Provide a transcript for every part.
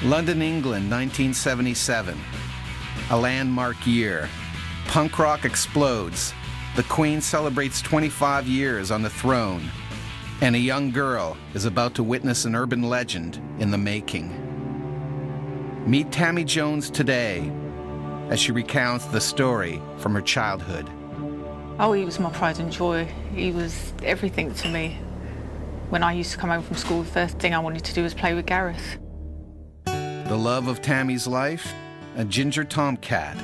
London, England, 1977. A landmark year. Punk rock explodes. The Queen celebrates 25 years on the throne. And a young girl is about to witness an urban legend in the making. Meet Tammy Jones today as she recounts the story from her childhood. Oh, he was my pride and joy. He was everything to me. When I used to come home from school, the first thing I wanted to do was play with Gareth. The love of Tammy's life, a ginger tomcat.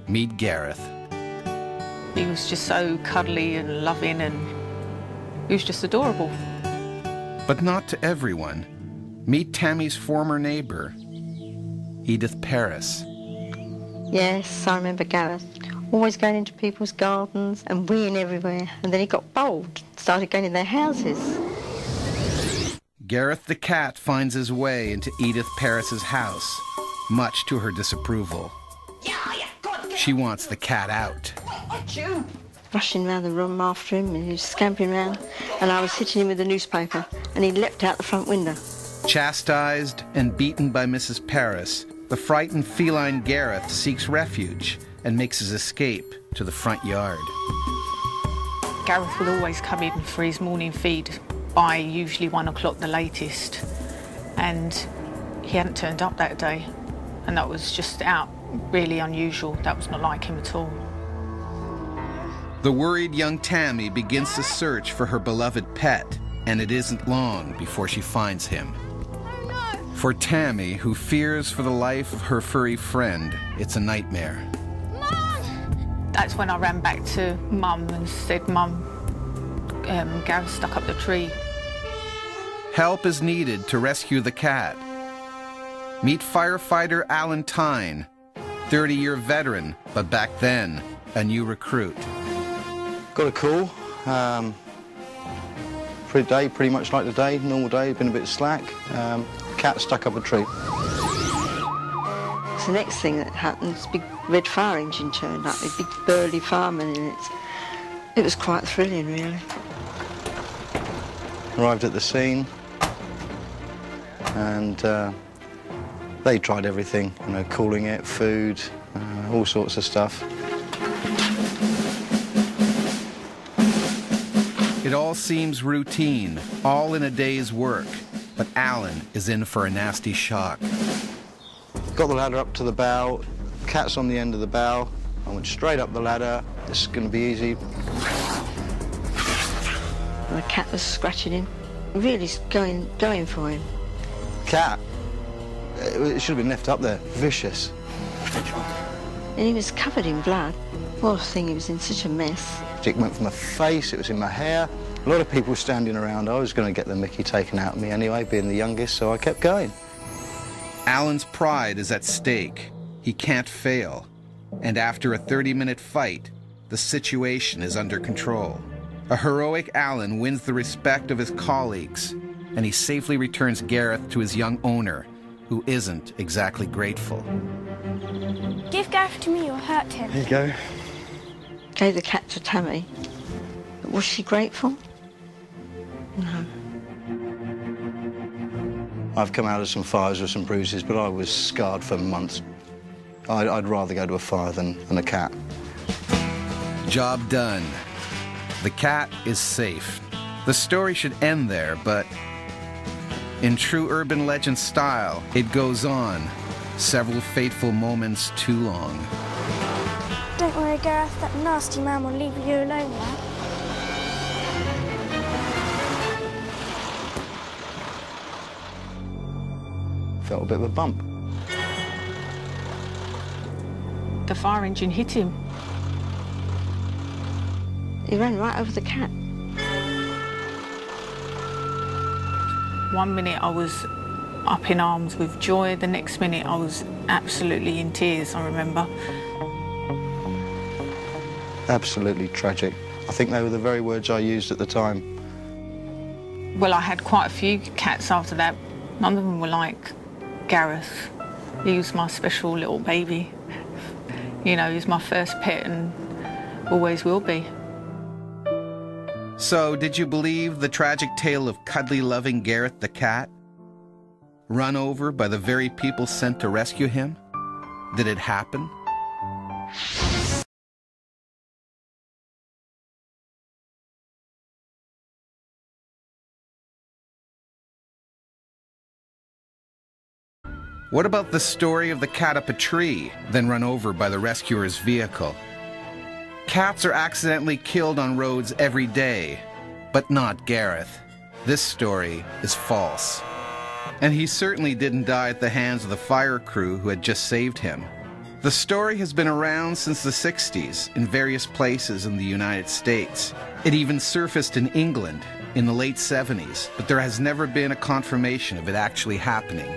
Meet Gareth. He was just so cuddly and loving, and he was just adorable. But not to everyone. Meet Tammy's former neighbor, Edith Paris. Yes, I remember Gareth. Always going into people's gardens and weeing everywhere. And then he got bold, started going in their houses. Gareth the cat finds his way into Edith Paris's house, much to her disapproval. She wants the cat out. Rushing around the room after him, and he was scampering around, and I was hitting him with a newspaper, and he leapt out the front window. Chastised and beaten by Mrs. Paris, the frightened feline Gareth seeks refuge and makes his escape to the front yard. Gareth would always come in for his morning feed by usually 1 o'clock the latest, and he hadn't turned up that day, and that was just really unusual. That was not like him at all. The worried young Tammy begins to search for her beloved pet, and it isn't long before she finds him. For Tammy, who fears for the life of her furry friend, it's a nightmare. That's when I ran back to Mum and said, Mum, Gareth stuck up the tree. Help is needed to rescue the cat. Meet firefighter Alan Tyne, 30-year veteran, but back then, a new recruit. Got a call. Pretty much like today, normal day, been a bit slack. Cat stuck up a tree. So the next thing that happened, this big red fire engine turned up, a big burly fireman in it. It was quite thrilling, really. Arrived at the scene, and they tried everything, cooling it, food, all sorts of stuff. It all seems routine, all in a day's work, but Alan is in for a nasty shock. Got the ladder up to the bow, cat's on the end of the bow. I went straight up the ladder. This is going to be easy. And the cat was scratching him, really going for him. Cat, it should have been left up there, vicious. And he was covered in blood. Poor thing, he was in such a mess. It went from my face, it was in my hair. A lot of people were standing around. I was going to get the mickey taken out of me anyway, being the youngest, so I kept going. Alan's pride is at stake. He can't fail. And after a 30-minute fight, the situation is under control. A heroic Alan wins the respect of his colleagues, and he safely returns Gareth to his young owner, who isn't exactly grateful. Give Gareth to me or hurt him. Here you go. Gave the cat to Tammy. But was she grateful? No. I've come out of some fires with some bruises, but I was scarred for months. I'd rather go to a fire than a cat. Job done. The cat is safe. The story should end there, but in true urban legend style, it goes on. Several fateful moments too long. Don't worry, Gareth, that nasty man will leave you alone now. Felt a bit of a bump. The fire engine hit him. He ran right over the cat. 1 minute I was up in arms with joy, the next minute I was absolutely in tears, I remember. Absolutely tragic. I think they were the very words I used at the time. Well, I had quite a few cats after that. None of them were like Gareth. He was my special little baby. He was my first pet and always will be. So, did you believe the tragic tale of cuddly loving Gareth the cat? Run over by the very people sent to rescue him? Did it happen? What about the story of the cat up a tree, then run over by the rescuer's vehicle? Cats are accidentally killed on roads every day, but not Gareth. This story is false. And he certainly didn't die at the hands of the fire crew who had just saved him. The story has been around since the 60s in various places in the United States. It even surfaced in England in the late 70s, but there has never been a confirmation of it actually happening.